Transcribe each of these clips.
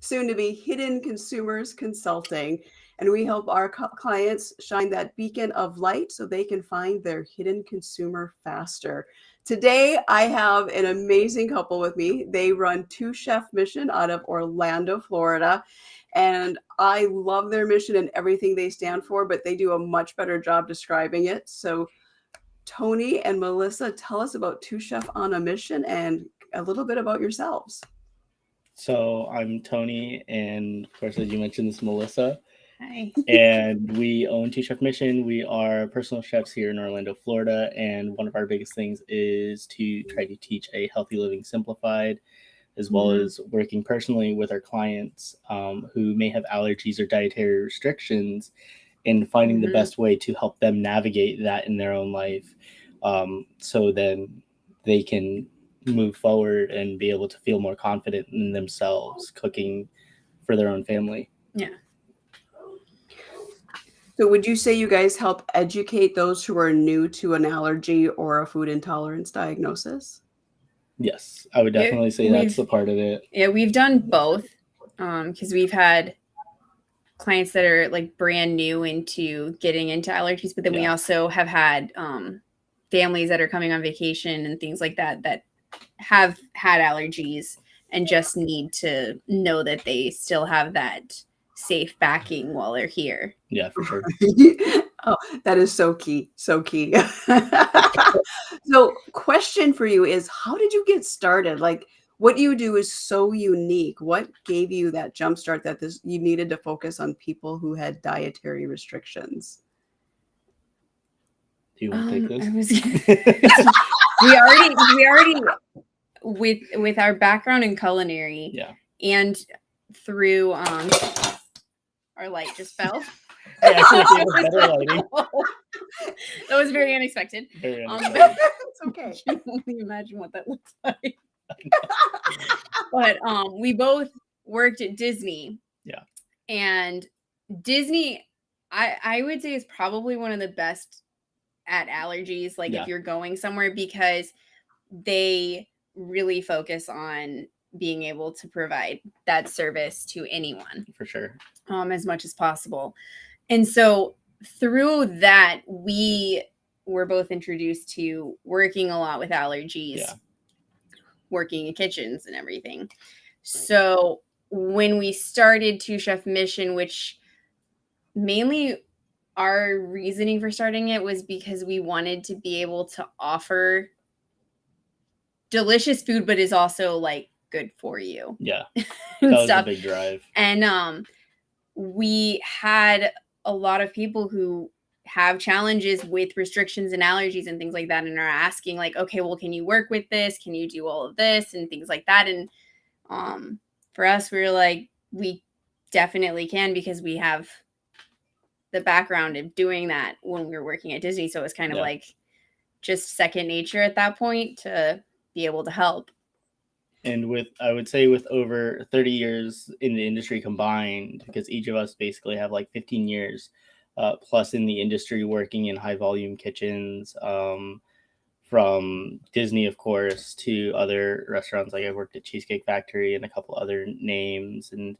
soon to be Hidden Consumers Consulting. And we help our clients shine that beacon of light so they can find their hidden consumer faster. Today, I have an amazing couple with me. They run Two Chef Mission out of Orlando, Florida. And I love their mission and everything they stand for, but they do a much better job describing it. So, Tony and Melissa, tell us about Two Chef on a Mission and a little bit about yourselves. So I'm Tony, and of course, as you mentioned, this is Melissa. Hi. And we own Two Chef Mission. We are personal chefs here in Orlando, Florida, and one of our biggest things is to try to teach a healthy living simplified, as well as working personally with our clients who may have allergies or dietary restrictions, and finding the best way to help them navigate that in their own life, so then they can move forward and be able to feel more confident in themselves cooking for their own family. Yeah. So would you say you guys help educate those who are new to an allergy or a food intolerance diagnosis? Yes, I would definitely say that's the part of it. Yeah, we've done both because we've had clients that are like brand new into getting into allergies, but then we also have had families that are coming on vacation and things like that that have had allergies and just need to know that they still have that safe backing while they're here. Yeah, for sure. Oh, that is so key. So key. So question for you is, how did you get started? Like, what you do is so unique. What gave you that jump start that you needed to focus on people who had dietary restrictions? Do you want to take this? we already with our background in culinary, and through our light just fell. That was very unexpected. It's okay. I can only imagine what that looks like. But we both worked at Disney. Yeah. And Disney, I would say, is probably one of the best at allergies, like if you're going somewhere, because they really focus on being able to provide that service to anyone. For sure. As much as possible. And so through that, we were both introduced to working a lot with allergies, working in kitchens and everything. So when we started Two Chef Mission, which mainly our reasoning for starting it was because we wanted to be able to offer delicious food, but is also like good for you. Yeah. That was a big drive. And we had a lot of people who have challenges with restrictions and allergies and things like that, and are asking like, okay, well, can you work with this? Can you do all of this and things like that? And for us, we were like, we definitely can, because we have the background of doing that when we were working at Disney. So it was kind of like just second nature at that point to be able to help. And I would say with over 30 years in the industry combined, because each of us basically have like 15 years plus in the industry working in high volume kitchens, from Disney, of course, to other restaurants. Like I worked at Cheesecake Factory and a couple other names. And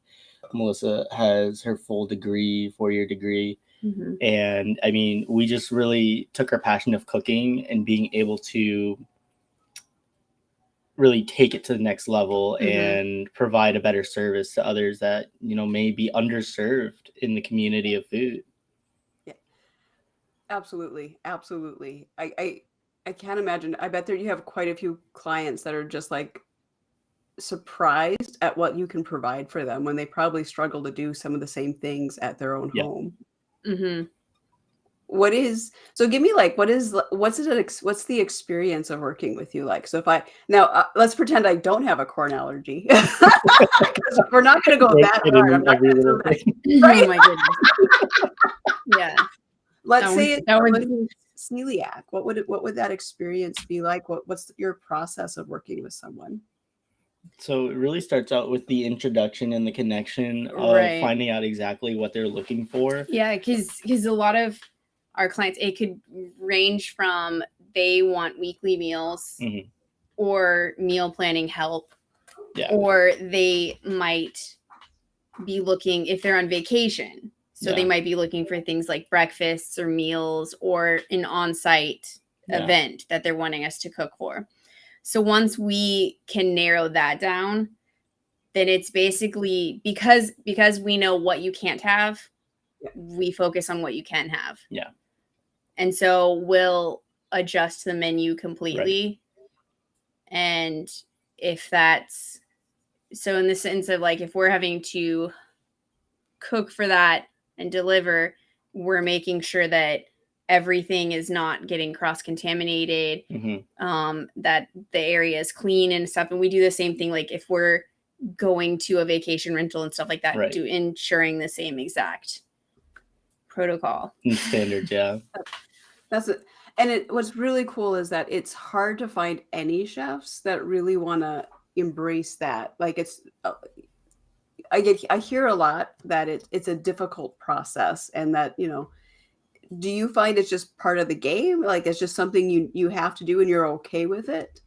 Melissa has her full degree, 4-year degree. Mm-hmm. And I mean, we just really took our passion of cooking and being able to really take it to the next level and provide a better service to others that, may be underserved in the community of food. Yeah, absolutely. Absolutely. I can't imagine. I bet you have quite a few clients that are just like surprised at what you can provide for them when they probably struggle to do some of the same things at their own home. Mm-hmm. So give me like, what's the experience of working with you like? So if let's pretend I don't have a corn allergy. We're not going to go that hard. I'm not gonna do that. Right? Oh my goodness. Yeah. Let's say it's celiac. What would that experience be like? What's your process of working with someone? So it really starts out with the introduction and the connection of finding out exactly what they're looking for. Yeah, because a lot of our clients, it could range from they want weekly meals or meal planning help, Yeah. Or they might be looking, if they're on vacation, so they might be looking for things like breakfasts or meals or an on-site event that they're wanting us to cook for. So once we can narrow that down, then it's basically because we know what you can't have, we focus on what you can have. Yeah. And so we'll adjust the menu completely. Right. And if that's so, in the sense of like, if we're having to cook for that and deliver, we're making sure that everything is not getting cross-contaminated, that the area is clean and stuff. And we do the same thing, like if we're going to a vacation rental and stuff like that, ensuring the same exact protocol and standards. Yeah. That's it. And what's really cool is that it's hard to find any chefs that really want to embrace that. Like it's, I hear a lot that it's a difficult process, and that, you know, do you find it's just part of the game? Like it's just something you have to do and you're okay with it?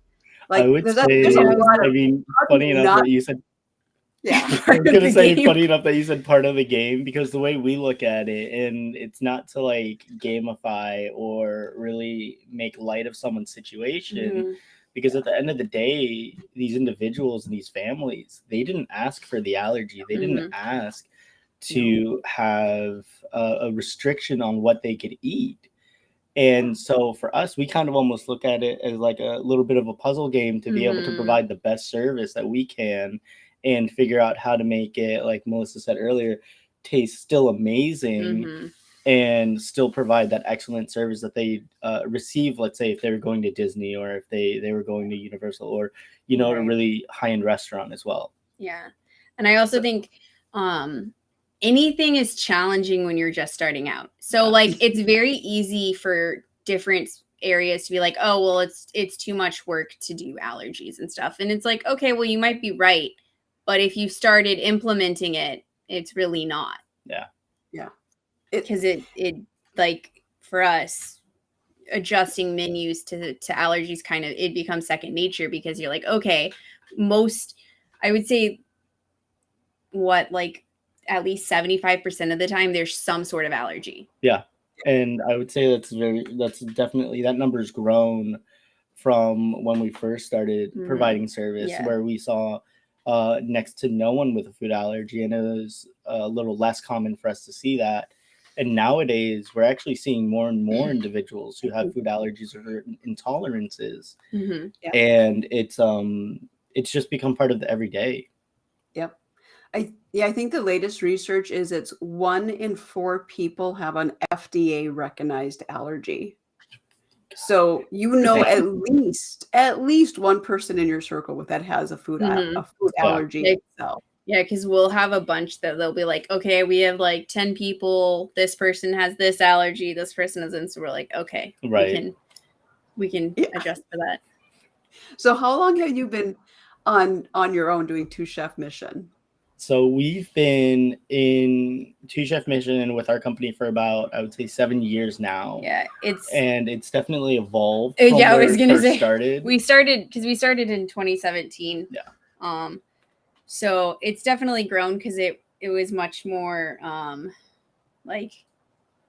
Like I would there's say, a lot of, I mean, funny enough that you said, yeah, I was gonna say, funny enough that you said part of the game, because the way we look at it, and it's not to like gamify or really make light of someone's situation, because at the end of the day, these individuals and these families, they didn't ask for the allergy. They didn't ask to have a restriction on what they could eat. And so for us, we kind of almost look at it as like a little bit of a puzzle game to be able to provide the best service that we can and figure out how to make it, like Melissa said earlier, taste still amazing and still provide that excellent service that they receive. Let's say if they were going to Disney, or if they were going to Universal, or, you know, a really high-end restaurant as well. Yeah. And I also think anything is challenging when you're just starting out. So like it's very easy for different areas to be like, oh, well, it's too much work to do allergies and stuff. And it's like, okay, well, you might be right. But if you started implementing it, it's really not. Yeah. Yeah. Because it like for us, adjusting menus to allergies kind of, it becomes second nature, because you're like, okay, I would say like at least 75% of the time there's some sort of allergy. Yeah. And I would say that's definitely, that number's grown from when we first started providing service, where we saw next to no one with a food allergy, and it was a little less common for us to see that. And nowadays we're actually seeing more and more individuals who have food allergies or intolerances. And it's just become part of the everyday. Yep. I think the latest research is it's 1 in 4 people have an FDA recognized allergy. So, you know, at least one person in your circle with that has a food allergy itself. Yeah, because we'll have a bunch that they'll be like, okay, we have like 10 people. This person has this allergy. This person isn't. So we're like, okay, we can adjust for that. So how long have you been on your own doing Two Chef Mission? So we've been in Two Chef Mission and with our company for about, I would say, 7 years now. Yeah, it's definitely evolved. Yeah, I was gonna say we started in 2017. Yeah. So it's definitely grown, because it was much more like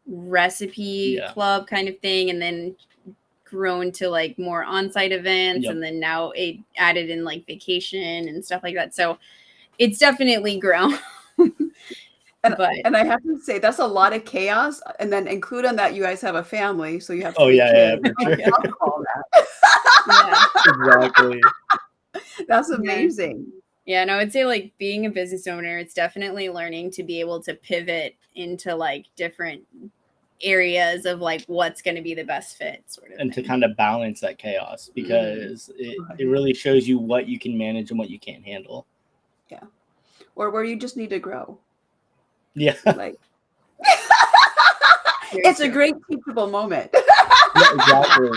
recipe club kind of thing, and then grown to like more on-site events, and then now it added in like vacation and stuff like that. So it's definitely grown. And I have to say, that's a lot of chaos. And then include on that, you guys have a family, so you have 3 kids. For sure. All that. Exactly. That's amazing. Yeah, and I would say, like, being a business owner, it's definitely learning to be able to pivot into like different areas of like what's going to be the best fit, sort of, and to kind of balance that chaos, because it really shows you what you can manage and what you can't handle. Yeah. Or where you just need to grow. Yeah. Like it's a great teachable moment. Yeah, exactly.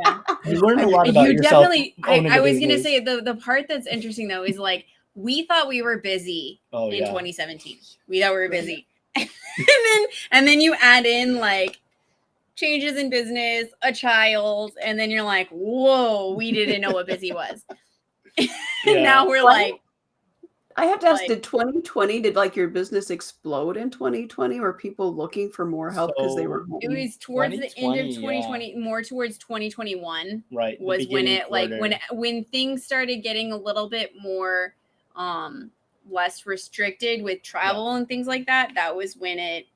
Yeah. You learn a lot about yourself. I was going to say the part that's interesting though is like, we thought we were busy in 2017. We thought we were busy. and then you add in like changes in business, a child, and then you're like, whoa, we didn't know what busy was. And now we're What? like, I have to ask, Like- did 2020, did like your business explode in 2020? Were people looking for more help because they were So- home? it was towards the end of 2020, 2020, more towards 2021 right. the was when beginning it like quarter. when things started getting a little bit more less restricted with travel and things like that. That was when it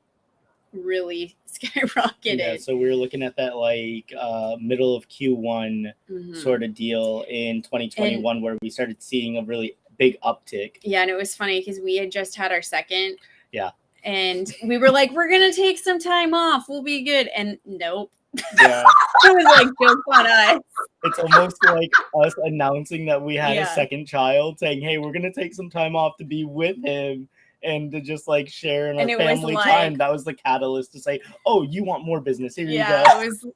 really skyrocketed. Yeah, so we were looking at that like middle of Q1 Mhm. sort of deal in 2021 where we started seeing a really big uptick. Yeah, and it was funny because we had just had our second. Yeah. And we were like, we're gonna take some time off. We'll be good. And nope. Yeah. It was like joke on us. It's almost like us announcing that we had Yeah. a second child, saying, hey, we're going to take some time off to be with him and to just like share in our And it was family like- time. That was the catalyst to say, oh, you want more business. Here Yeah, you go. it was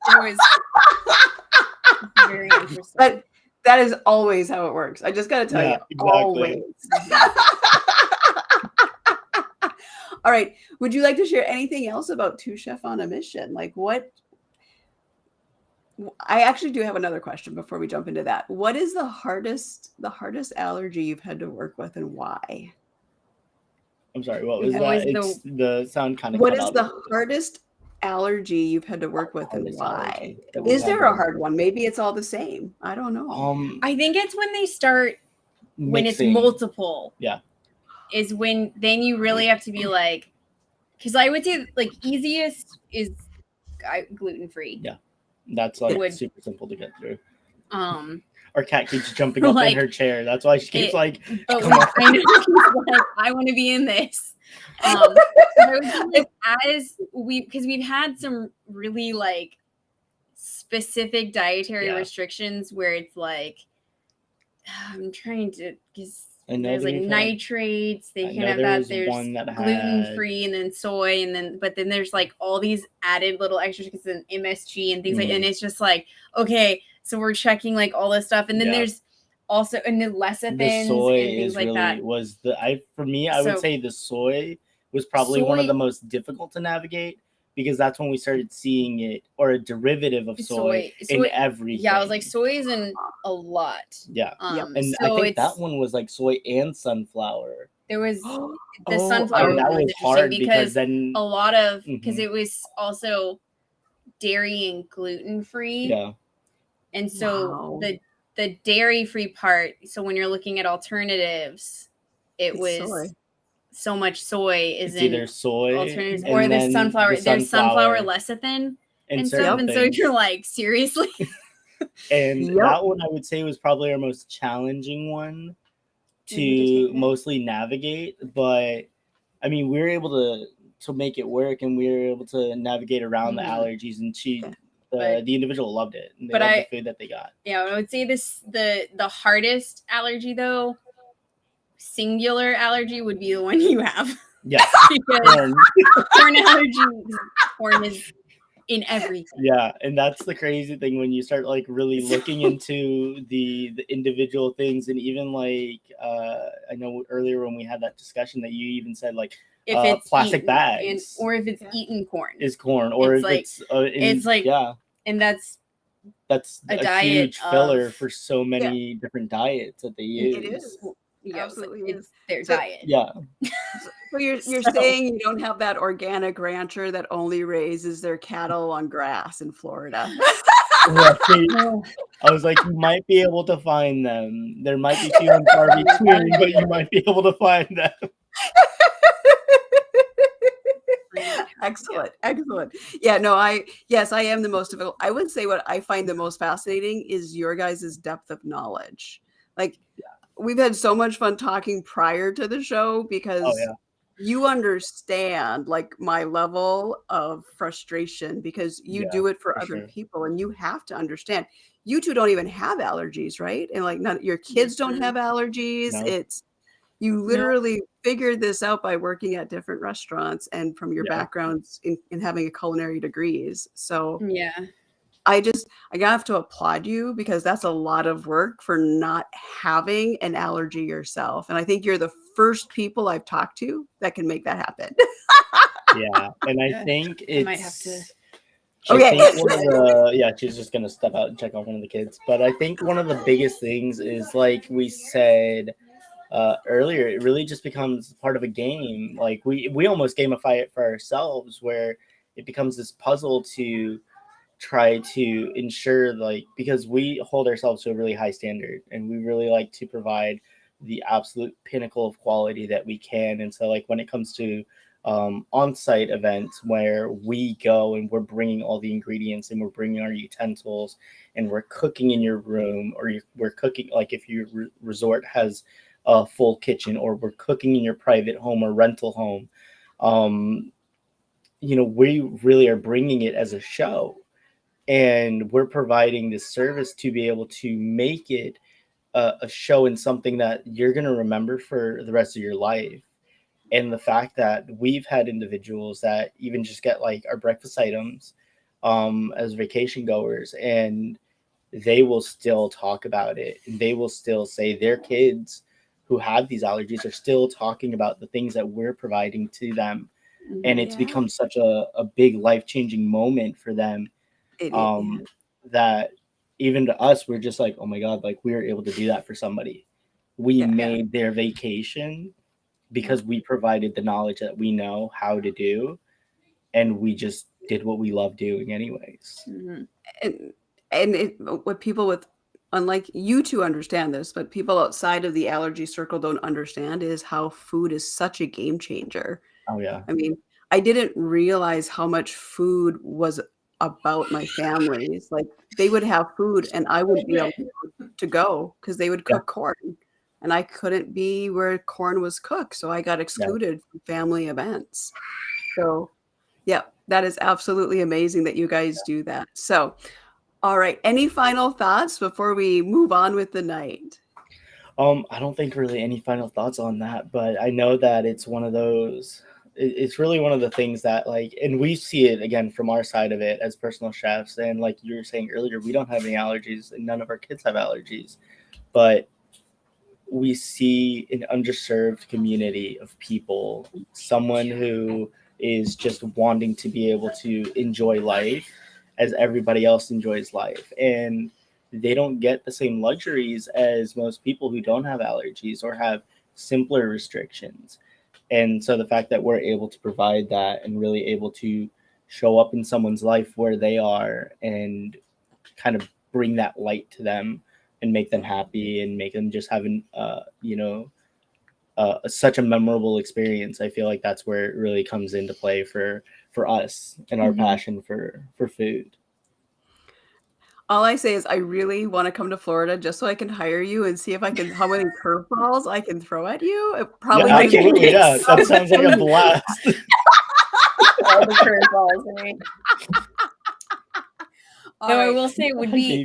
very interesting. But that is always how it works. I just got to tell Yeah, you, exactly. always. All right. Would you like to share anything else about Two Chef on a Mission? Like what? I actually do have another question before we jump into that. What is the hardest allergy you've had to work with, and why? I'm sorry, what was What that? was It's the sound kind of What cut is out. the hardest allergy you've had to work with, and Hardest why? allergy that we've Is had there to a work hard one? Maybe it's all the same. I don't know. I think it's when they start when mixing. it's multiple. Yeah. Is when then you really have to be like, because I would say like easiest is gluten free. Yeah. That's like Would- super simple to get through. Our Our cat keeps jumping up Like, in her chair. That's why she keeps it- like, but come like, on. I know he's like, I want to be in this. But I would say, like, because we've had some really like specific dietary Yeah. restrictions where it's like I'm trying to because I know there's that like we've had- nitrates, they I can know have there that. was There's one that had- gluten free and then soy and then but then there's like all these added little extras because then MSG and things like and it's just like okay, so we're checking like all this stuff and then Yeah. there's also and the lecithins The soy and things is like really that. was the for me I would So- say the soy was probably one of Soy- the most difficult to navigate because that's when we started seeing it or a derivative of soy in Soy- everything. Yeah, I was like soy is in a lot. Yeah. Yep. And so I think it's that one was like soy and sunflower. there was Oh, the sunflower and that one was was interesting hard because because then a lot of because Mhm. it was also dairy and gluten free. yeah. And so Wow. the dairy free part, so when you're looking at alternatives, it It's was soy. so much soy is It's in either soy alternatives and or the then sunflower. There's sunflower lecithin and stuff. certain And so things. you're like, seriously? And Yep. that one I would say was probably our most challenging one to take that. mostly navigate. But I mean, we were able to make it work and we were able to navigate around Mhm. the allergies and Yeah. But- the individual loved it. And they but loved I- the food that they got. Yeah, I would say the hardest allergy though, singular allergy would be the one you have. Yes. Because Corn. corn allergy, corn is in everything. Yeah, and that's the crazy thing when you start like really So- looking into the individual things, and even like I know earlier when we had that discussion that you even said like If it's plastic eaten bags or if it's Yeah. eaten corn. is corn, or It's if like- it's it's like- yeah, And that's that's a a diet huge filler of- for so many different diets that they use. It is. Absolutely it's their So- diet. Yeah, So you're So- saying you don't have that organic rancher that only raises their cattle on grass in Florida. right. I was like, you might be able to find them. There might be few and far between, but you might be able to find them. Excellent. Yeah, no, I am the most difficult. I would say what I find the most fascinating is your guys' depth of knowledge. Like we've had so much fun talking prior to the show because Oh yeah, you understand like my level of frustration because you Yeah, do it for for other sure. people and you have to understand. You two don't even have allergies, right? And like none, your kids don't Mhm. have allergies. No. It's you literally figured this out by working at different restaurants and from your Yeah. backgrounds in having a culinary degrees. So Yeah. I have to applaud you because that's a lot of work for not having an allergy yourself. And I think you're the first people I've talked to that can make that happen. yeah. And I Yeah. think I might have it's to I Okay. think one of the she's just gonna step out and check on one of the kids. But I think one of the biggest things is, like we said earlier, it really just becomes part of a game. Like we almost gamify it for ourselves, where it becomes this puzzle to try to ensure, like, because we hold ourselves to a really high standard and we really like to provide the absolute pinnacle of quality that we can. And so, like, when it comes to on-site events where we go and we're bringing all the ingredients and we're bringing our utensils and we're cooking in your room, or we're cooking, like if your resort has a full kitchen, or we're cooking in your private home or rental home, we really are bringing it as a show, and we're providing this service to be able to make it a show and something that you're going to remember for the rest of your life. And the fact that we've had individuals that even just get like our breakfast items as vacation goers, and they will still talk about it, and they will still say their kids who have these allergies are still talking about the things that we're providing to them. And it's become such a big life-changing moment for them, that even to us, we're just like, oh my God, like we were able to do that for somebody. We made their vacation because we provided the knowledge that we know how to do, and we just did what we love doing anyways. What people with, unlike you two understand this, but people outside of the allergy circle don't understand is how food is such a game changer. Oh yeah. I mean, I didn't realize how much food was about my families. Like, they would have food and I wouldn't be able to go because they would cook corn, and I couldn't be where corn was cooked. So I got excluded from family events. So yeah, that is absolutely amazing that you guys do that. So, all right. Any final thoughts before we move on with the night? I don't think really any final thoughts on that, but I know that it's one of those, it's really one of the things that, like, and we see it again from our side of it as personal chefs. And like you were saying earlier, we don't have any allergies and none of our kids have allergies, but we see an underserved community of people, someone who is just wanting to be able to enjoy life as everybody else enjoys life. And they don't get the same luxuries as most people who don't have allergies or have simpler restrictions. And so the fact that we're able to provide that and really able to show up in someone's life where they are and kind of bring that light to them and make them happy and make them just having such a memorable experience, I feel like that's where it really comes into play for us and our passion for food. All I say is I really want to come to Florida just so I can hire you and see if I can, how many curveballs I can throw at you. It probably Yeah, wouldn't be absolutely. Yeah, that sounds like a blast. All the curveballs, right? All Though I right. will say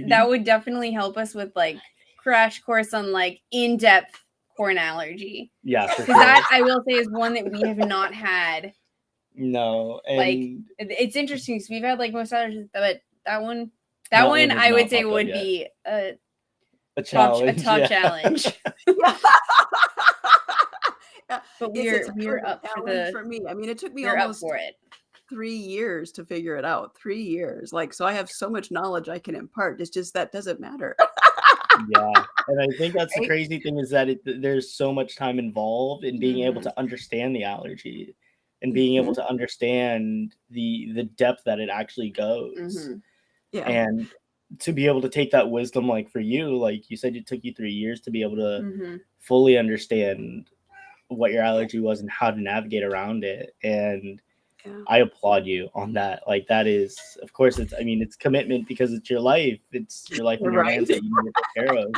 that would definitely help us with like crash course on like in-depth corn allergy. Yeah, for Because sure. that I will say is one that we have not had. No, and Like it's interesting because we've had like most allergies, but that one is I would not say popped up would yet. be a challenge. top yeah. challenge. But It's a we're up for me. I mean, it took me we're up almost for it. 3 years to figure it out. 3 years. Like, so I have so much knowledge I can impart. It's just that doesn't matter. Yeah, and I think that's the Right? crazy thing is that there's so much time involved in being able to understand the allergy and being able to understand the depth that it actually goes. Yeah. And to be able to take that wisdom, like for you, like you said, it took you 3 years to be able to fully understand what your allergy was and how to navigate around it. And I applaud you on that. Like that is, of course, it's commitment because it's your life. It's your life in your hands that you need to take care of.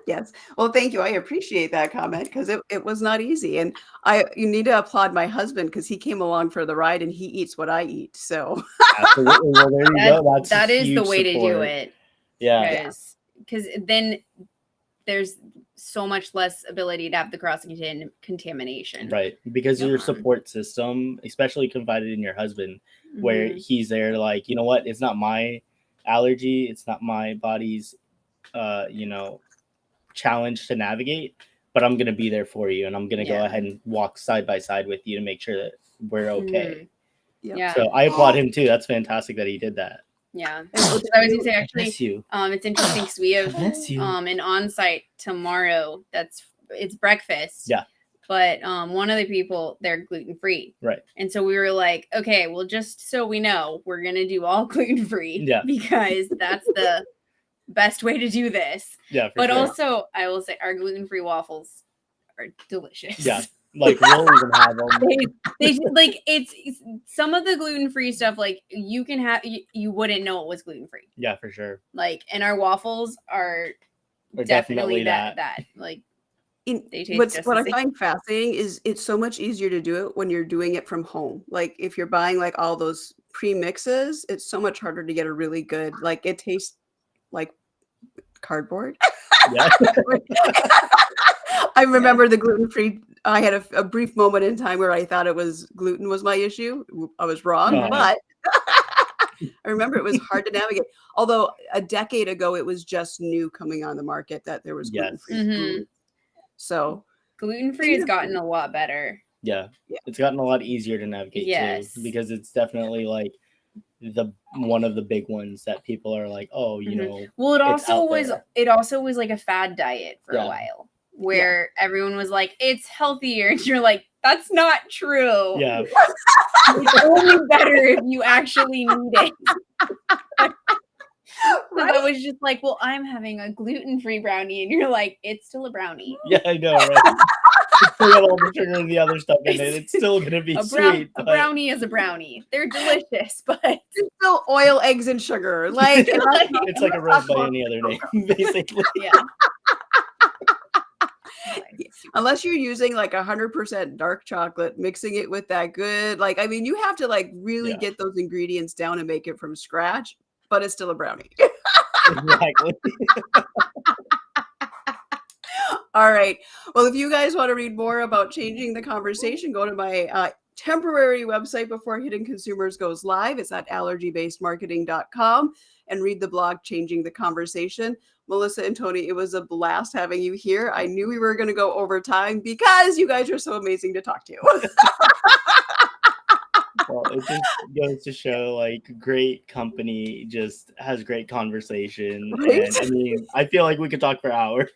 Yes. Well, thank you. I appreciate that comment because it was not easy. And you need to applaud my husband because he came along for the ride and he eats what I eat. So Absolutely. Well, there you go. That is the huge way to do support. it. Yeah. Because then there's so much less ability to have the cross contamination. Right. Because your support system, especially confided in your husband, where he's there like, you know what, it's not my allergy, it's not my body's challenge to navigate, but I'm gonna be there for you and I'm gonna go ahead and walk side by side with you to make sure that we're okay. Yep. Yeah. So I applaud him too. That's fantastic that he did that. Yeah. And I was what's gonna new- say actually, Bless you. it's interesting because we have Bless you. an on-site tomorrow. It's breakfast. Yeah. But one of the people, they're gluten-free. Right. And so we were like, okay, well, just so we know, we're gonna do all gluten-free. Yeah. Because that's the best way to do this. Yeah, for But sure. also, I will say our gluten-free waffles are delicious. Yeah. Like we'll even have them. They like it's some of the gluten-free stuff like you can have you wouldn't know it was gluten-free. Yeah, for sure. Like, and our waffles are Or definitely that like they taste just what the I same. find fascinating is it's so much easier to do it when you're doing it from home. Like if you're buying like all those pre-mixes, it's so much harder to get a really good, like it tastes like cardboard. Yeah. I remember the gluten-free. I had a brief moment in time where I thought it was gluten was my issue. I was wrong, Uh-huh. but I remember it was hard to navigate. Although a decade ago, it was just new coming on the market that there was Yes. gluten-free Mhm. food. So Gluten-free has gotten a lot better. Yeah. Yeah. It's gotten a lot easier to navigate Yes. too, because it's definitely like the one of the big ones that people are like, oh, you Mhm. know. Well, it's out there. it also was like a fad diet for a Yeah. while where everyone was like, it's healthier. And you're like, that's not true. Yeah. It's only better if you actually need it. So that was just like, well, I'm having a gluten-free brownie, and you're like, it's still a brownie. Yeah, I know, right? It's still got all the sugar and the other stuff in it. It's still gonna be sweet. A but- brownie is a brownie. They're delicious, but it's still oil, eggs, and sugar. Like It's like a rose by any other name, basically. yeah. unless you're using like 100% dark chocolate, mixing it with that good, like I mean, you have to like really Yeah. get those ingredients down and make it from scratch. But it's still a brownie. Exactly. All right. Well, if you guys want to read more about changing the conversation, go to my temporary website before Hidden Consumers goes live. It's at allergybasedmarketing.com and read the blog Changing the Conversation. Melissa and Tony, it was a blast having you here. I knew we were going to go over time because you guys are so amazing to talk to. Well, it just goes to show like great company just has great conversation. Right? And I mean, I feel like we could talk for hours.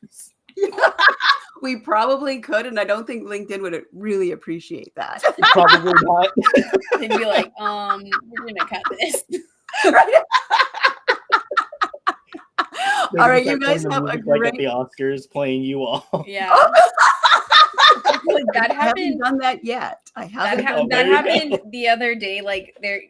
We probably could, and I don't think LinkedIn would really appreciate that. Probably not. They'd be like, we're gonna cut this. All right, you guys have a like great. at the Oscars playing you all. Yeah. Like, that I haven't happened. done that yet. I haven't. Oh, That there you happened go. the other day. Like they're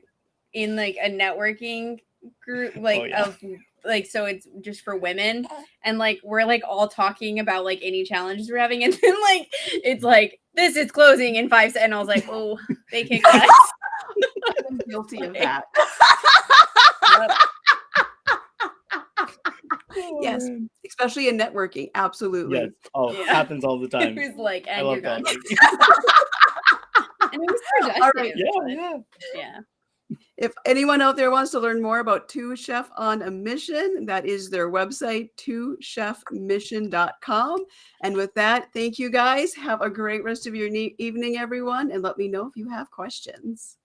in like a networking group, like yeah. of like so it's just for women, and like we're like all talking about like any challenges we're having, and then like it's like this is closing in 5 seconds. And I was like, oh, they kicked us. I'm guilty of that. Yep. Yes, especially in networking. Absolutely. Yes. Oh, Yeah. it happens all the It time. was like, I and love you're gone. talking. And it was productive. All right. Yeah. Yeah. If anyone out there wants to learn more about Two Chef on a Mission, that is their website, twochefmission.com. And with that, thank you guys. Have a great rest of your evening, everyone. And let me know if you have questions.